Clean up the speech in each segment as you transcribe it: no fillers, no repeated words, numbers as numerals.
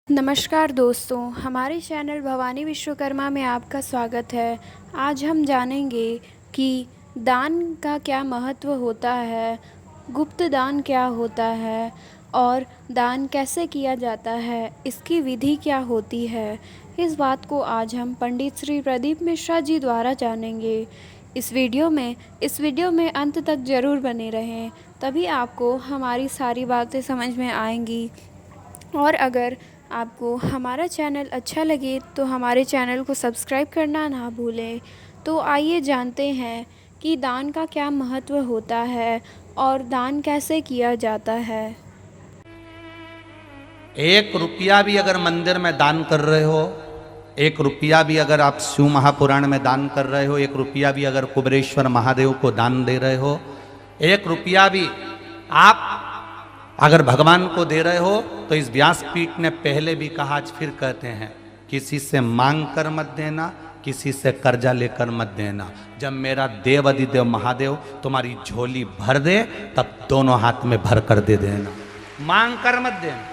नमस्कार दोस्तों, हमारे चैनल भवानी विश्वकर्मा में आपका स्वागत है। आज हम जानेंगे कि दान का क्या महत्व होता है, गुप्त दान क्या होता है और दान कैसे किया जाता है, इसकी विधि क्या होती है। इस बात को आज हम पंडित श्री प्रदीप मिश्रा जी द्वारा जानेंगे। इस वीडियो में अंत तक ज़रूर बने रहें, तभी आपको हमारी सारी बातें समझ में आएंगी। और अगर आपको हमारा चैनल अच्छा लगे तो हमारे चैनल को सब्सक्राइब करना ना भूलें। तो आइए जानते हैं कि दान का क्या महत्व होता है और दान कैसे किया जाता है। 1 रुपया भी अगर मंदिर में दान कर रहे हो, 1 रुपया भी अगर आप शिव महापुराण में दान कर रहे हो, 1 रुपया भी अगर कुबेरेश्वर महादेव को दान दे रहे हो, 1 रुपया भी आप अगर भगवान को दे रहे हो, तो इस व्यासपीठ ने पहले भी कहा, आज फिर कहते हैं, किसी से मांग कर मत देना, किसी से कर्जा लेकर मत देना। जब मेरा देव अधिदेव महादेव तुम्हारी झोली भर दे, तब दोनों हाथ में भर कर दे देना, मांग कर मत देना।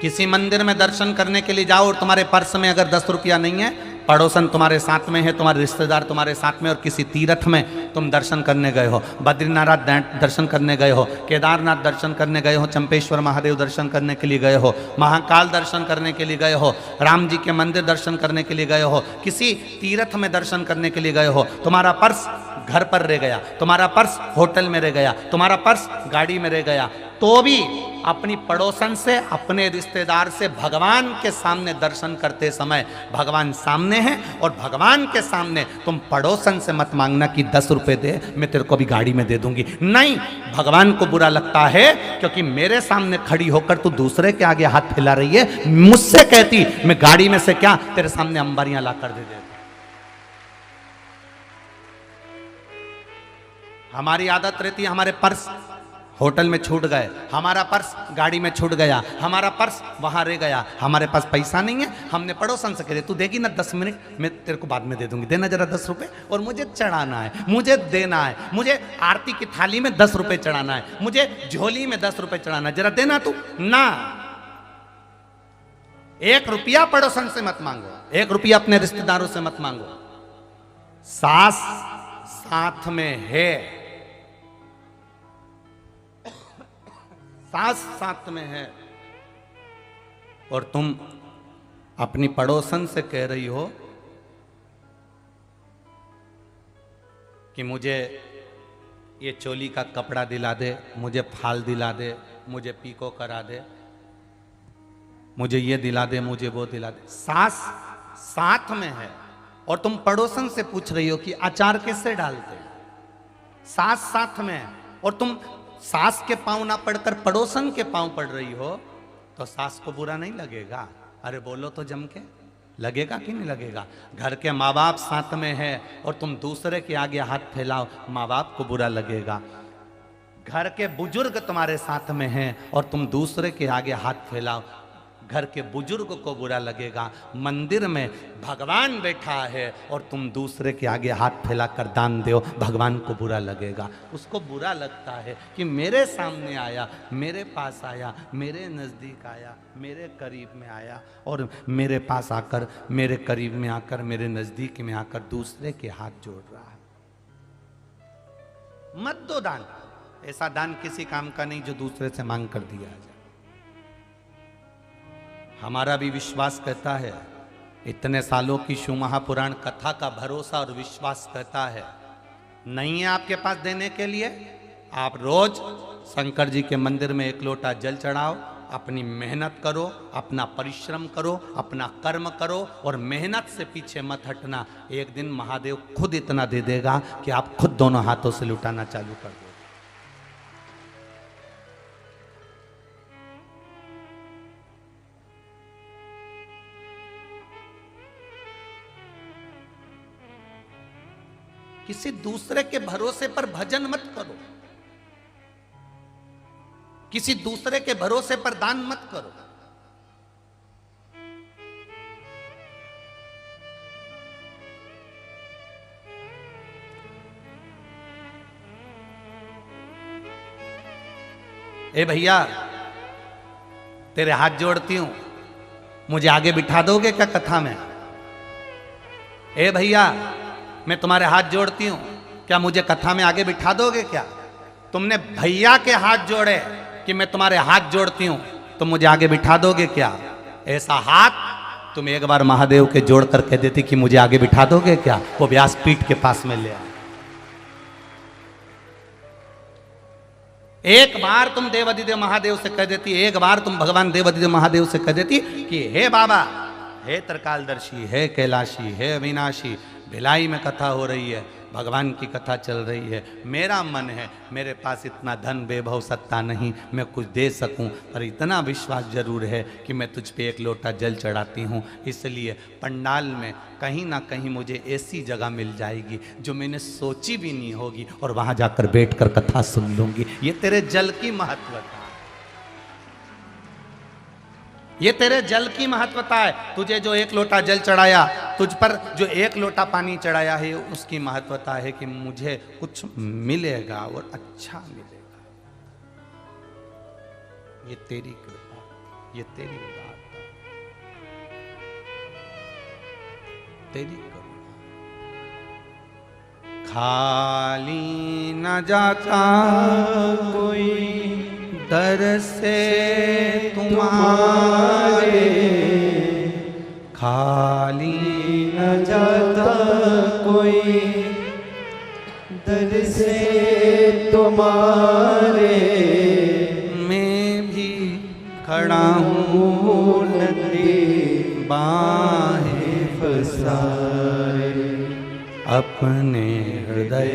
किसी मंदिर में दर्शन करने के लिए जाओ और तुम्हारे पर्स में अगर 10 रुपया नहीं है, पड़ोसन तुम्हारे साथ में है, तुम्हारे रिश्तेदार तुम्हारे साथ में, और किसी तीर्थ में तुम दर्शन करने गए हो, बद्रीनाथ दर्शन करने गए हो, केदारनाथ दर्शन करने गए हो, चंपेश्वर महादेव दर्शन करने के लिए गए हो, महाकाल दर्शन करने के लिए गए हो, राम जी के मंदिर दर्शन करने के लिए गए हो, किसी तीर्थ में दर्शन करने के लिए गए हो, तुम्हारा पर्स घर पर रह गया, तुम्हारा पर्स होटल में रह गया, तुम्हारा पर्स गाड़ी में रह गया, तो भी अपनी पड़ोसन से, अपने रिश्तेदार से भगवान के सामने दर्शन करते समय भगवान सामने है, और भगवान के सामने तुम पड़ोसन से मत मांगना कि 10 रुपए दे, मैं तेरे को भी गाड़ी में दे दूंगी। नहीं, भगवान को बुरा लगता है, क्योंकि मेरे सामने खड़ी होकर तू दूसरे के आगे हाथ फैला रही है। मुझसे कहती मैं गाड़ी में से क्या तेरे सामने अंबारियां ला कर दे देता। हमारी आदत रहती है, हमारे पर्स होटल में छूट गए, हमारा पर्स गाड़ी में छूट गया, हमारा पर्स वहां रह गया, हमारे पास पैसा नहीं है, हमने पड़ोसन से कह, तू देगी ना 10 मिनट, मैं तेरे को बाद में दे दूंगी, देना जरा 10 रुपए, और मुझे चढ़ाना है, मुझे देना है, मुझे आरती की थाली में 10 रुपए चढ़ाना है, मुझे झोली में 10 रुपए चढ़ाना है, जरा देना तू ना। 1 रुपया पड़ोसन से मत मांगो, 1 रुपया अपने रिश्तेदारों से मत मांगो। सास साथ में है, सास साथ में है, और तुम अपनी पड़ोसन से कह रही हो कि मुझे ये चोली का कपड़ा दिला दे, मुझे फाल दिला दे, मुझे पीको करा दे, मुझे ये दिला दे, मुझे वो दिला दे। सास साथ में है और तुम पड़ोसन से पूछ रही हो कि अचार कैसे डालते। सास साथ में है और तुम सास के पांव ना पड़कर पड़ोसन के पांव पड़ रही हो, तो सास को बुरा नहीं लगेगा? अरे बोलो तो जम के, लगेगा कि नहीं लगेगा? घर के माँ बाप साथ में है और तुम दूसरे के आगे हाथ फैलाओ, माँ बाप को बुरा लगेगा। घर के बुजुर्ग तुम्हारे साथ में हैं और तुम दूसरे के आगे हाथ फैलाओ, घर के बुजुर्ग को बुरा लगेगा। मंदिर में भगवान बैठा है और तुम दूसरे के आगे हाथ फैलाकर दान दो, भगवान को बुरा लगेगा। उसको बुरा लगता है कि मेरे सामने आया, मेरे पास आया, मेरे नज़दीक आया, मेरे करीब में आया, और मेरे पास आकर, मेरे करीब में आकर, मेरे नज़दीक में आकर दूसरे के हाथ जोड़ रहा है। मत दो दान, ऐसा दान किसी काम का नहीं जो दूसरे से मांग कर दिया जाए। हमारा भी विश्वास कहता है, इतने सालों की शिव महापुराण कथा का भरोसा और विश्वास कहता है, नहीं है आपके पास देने के लिए, आप रोज शंकर जी के मंदिर में 1 लोटा जल चढ़ाओ, अपनी मेहनत करो, अपना परिश्रम करो, अपना कर्म करो, और मेहनत से पीछे मत हटना। एक दिन महादेव खुद इतना दे देगा कि आप खुद दोनों हाथों से लुटाना चालू कर दो। किसी दूसरे के भरोसे पर भजन मत करो, किसी दूसरे के भरोसे पर दान मत करो। ए भैया तेरे हाथ जोड़ती हूं, मुझे आगे बिठा दोगे क्या कथा में? ए भैया मैं तुम्हारे हाथ जोड़ती हूं, क्या मुझे कथा में आगे बिठा दोगे क्या? तुमने भैया के हाथ जोड़े कि मैं तुम्हारे हाथ जोड़ती हूं, तो मुझे आगे बिठा दोगे क्या? ऐसा हाथ तुम एक बार महादेव के जोड़ कर कह देती कि मुझे आगे बिठा दोगे क्या? वो व्यासपीठ के पास में ले आए। एक बार तुम देवाधिदेव महादेव से कह देती, एक बार तुम भगवान देवाधिदेव महादेव से कह देती कि हे बाबा, हे त्रिकालदर्शी, हे कैलाशी, हे अविनाशी, भिलाई में कथा हो रही है, भगवान की कथा चल रही है, मेरा मन है, मेरे पास इतना धन वैभव सत्ता नहीं मैं कुछ दे सकूं, पर इतना विश्वास जरूर है कि मैं तुझ पे एक लोटा जल चढ़ाती हूं, इसलिए पंडाल में कहीं ना कहीं मुझे ऐसी जगह मिल जाएगी जो मैंने सोची भी नहीं होगी, और वहां जाकर बैठकर कथा सुन लूंगी। ये तेरे जल की महत्वता, ये तेरे जल की महत्वता है। तुझे जो एक लोटा जल चढ़ाया, तुझ पर जो एक लोटा पानी चढ़ाया है, उसकी महत्वता है कि मुझे कुछ मिलेगा और अच्छा मिलेगा। ये तेरी कृपा, ये तेरी उदारता, तेरी करुणा। खाली न जाता कोई दर से तुम्हारे, खाली न जाता कोई दर से तुम्हारे, मैं भी खड़ा हूँ नंदी बाहें फसाए, अपने हृदय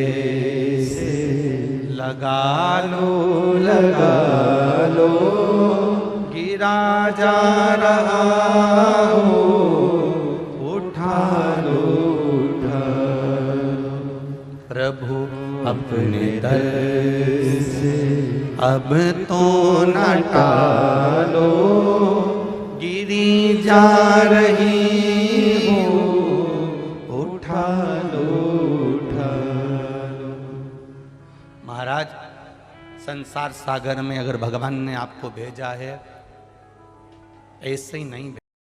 से लगा लो, लगा लो, गिरा जा रहा हो, उठा लो, उठा प्रभु अपने दर से अब तो न टालो, गिरी जा रही हो, उठा लो, उठा लो। महाराज संसार सागर में अगर भगवान ने आपको भेजा है, ऐसे ही नहीं